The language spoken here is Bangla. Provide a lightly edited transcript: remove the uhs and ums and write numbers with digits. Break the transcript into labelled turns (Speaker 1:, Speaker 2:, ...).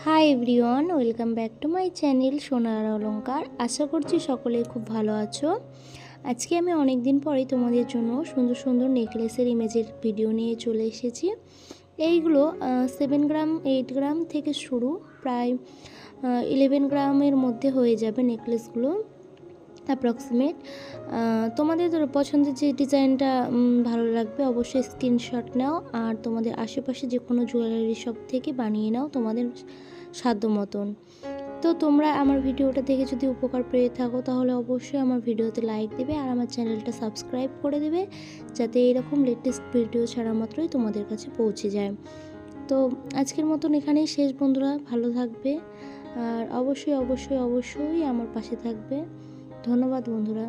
Speaker 1: Hi everyone, welcome back to my channel সোনার অলংকার। আশা করছি সকলেই খুব ভালো আছো। আজকে আমি অনেক দিন পরেই তোমাদের জন্য সুন্দর সুন্দর নেকলেসের ইমেজের ভিডিও নিয়ে চলে এসেছি। এইগুলো 7 গ্রাম 8 গ্রাম থেকে শুরু, প্রায় 11 গ্রামের মধ্যে হয়ে যাবে নেকলেসগুলো অ্যাপ্রক্সিমেট। তোমাদের পছন্দের যে ডিজাইনটা ভালো লাগবে অবশ্যই স্ক্রিনশট নাও, আর তোমাদের আশেপাশে যে কোনো জুয়েলারি শপ থেকে বানিয়ে নাও তোমাদের সাধ্য মতন। তো তোমরা আমার ভিডিওটা দেখে যদি উপকার পেয়ে থাকো তাহলে অবশ্যই আমার ভিডিওতে লাইক দেবে আর আমার চ্যানেলটা সাবস্ক্রাইব করে দেবে, যাতে এরকম লেটেস্ট ভিডিও ছাড়া মাত্রই তোমাদের কাছে পৌঁছে যায়। তো আজকের মতন এখানেই শেষ বন্ধুরা, ভালো থাকবে আর অবশ্যই অবশ্যই অবশ্যই আমার পাশে থাকবে। ধন্যবাদ বন্ধুরা।